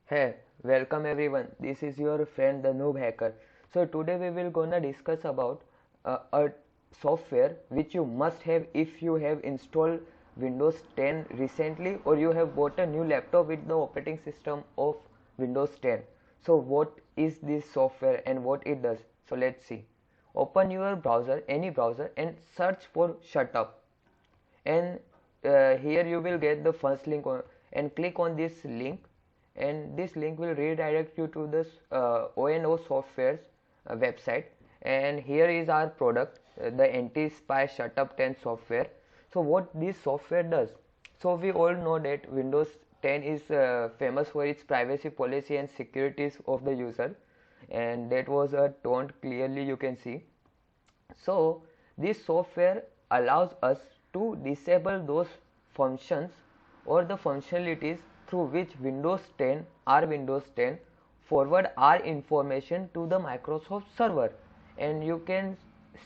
Hey, welcome everyone. This is your friend the Noob Hacker. So today we will gonna discuss about a software which you must have if you have installed Windows 10 recently or you have bought a new laptop with the operating system of Windows 10. So what is this software and what it does? So let's see. Open your browser, any browser, and search for Shutup. And here you will get the first link and click on this link, and this link will redirect you to this ONO software's website. And here is our product, the anti-spy Shutup 10 software. So what this software does, so we all know that Windows 10 is famous for its privacy policy and securities of the user, and that was a taunt clearly you can see. So this software allows us to disable those functions or the functionalities through which Windows 10 forward our information to the Microsoft server. And you can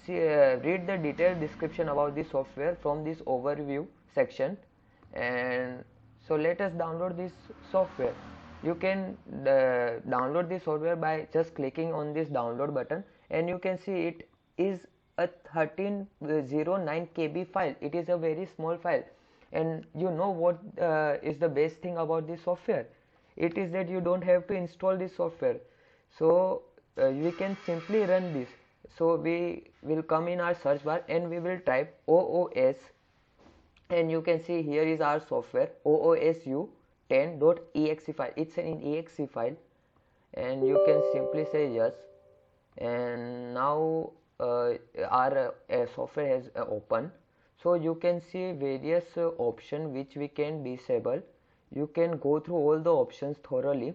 read the detailed description about this software from this overview section. And so let us download this software. You can download this software by just clicking on this download button, and you can see it is a 1309 KB file. It is a very small file. And you know what is the best thing about this software? It is that you don't have to install this software. So we can simply run this. So we will come in our search bar and we will type OOS, and you can see here is our software oosu 10.exe file. It's an exe file, and you can simply say yes. And now our software has opened. So you can see various options which we can disable. You can go through all the options thoroughly,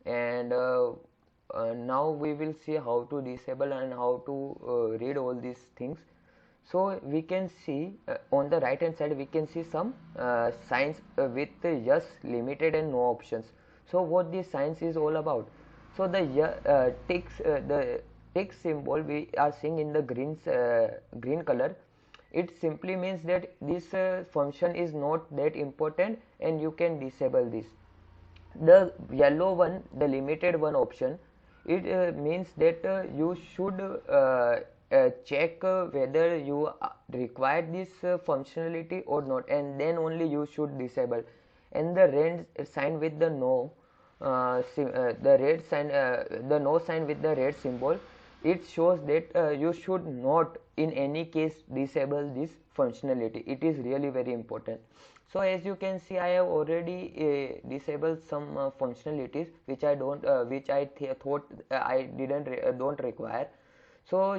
and now we will see how to disable and how to read all these things. So we can see on the right hand side we can see some signs with yes, limited, and no options. So what this signs is all about? So the tick symbol we are seeing in the green color, it simply means that this function is not that important and you can disable this. The yellow one, the limited one option, it means that you should check whether you require this functionality or not, and then only you should disable. And the red sign with the no the red sign the no sign with the red symbol, it shows that you should not in any case disable this functionality. It is really very important. So as you can see, I have already disabled some functionalities which I don't which I thought I didn't don't require. So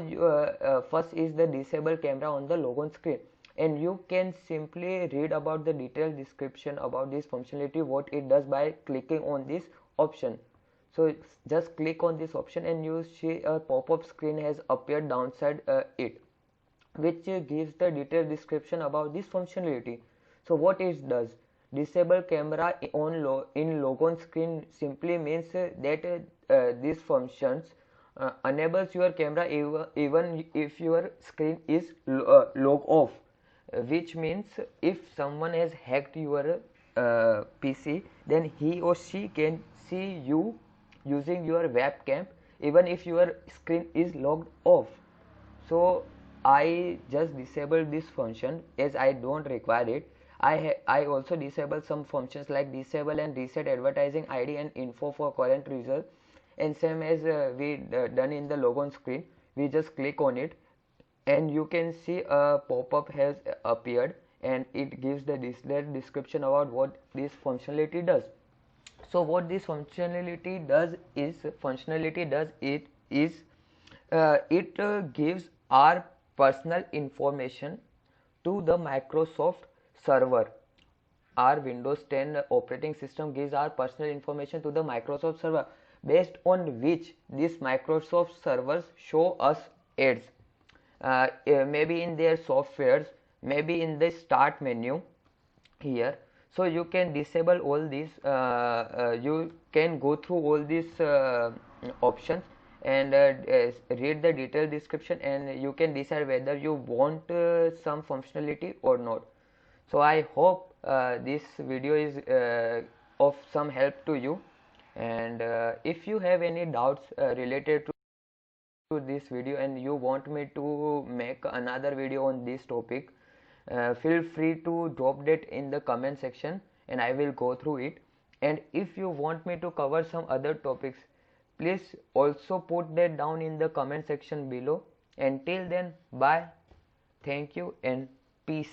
first is the disable camera on the logon screen, and you can simply read about the detailed description about this functionality, what it does, by clicking on this option. So just click on this option and you see a pop-up screen has appeared downside it, which gives the detailed description about this functionality. So what it does, disable camera in logon screen simply means that these functions enables your camera even if your screen is log off, which means if someone has hacked your PC, then he or she can see you using your webcam even if your screen is logged off. So I just disabled this function as I don't require it. I also disabled some functions like disable and reset advertising ID and info for current user, and same as we done in the logon screen. We just click on it and you can see a pop-up has appeared, and it gives the description about what this functionality does. So what this functionality does it gives our personal information to the Microsoft server. Our Windows 10 operating system gives our personal information to the Microsoft server, based on which these Microsoft servers show us ads, maybe in their softwares, maybe in the start menu here. So you can disable all these, you can go through all these options and read the detailed description, and you can decide whether you want some functionality or not. So I hope this video is of some help to you, And if you have any doubts related to this video and you want me to make another video on this topic, feel free to drop that in the comment section and I will go through it. And if you want me to cover some other topics, please also put that down in the comment section below. Until then, bye, thank you and peace.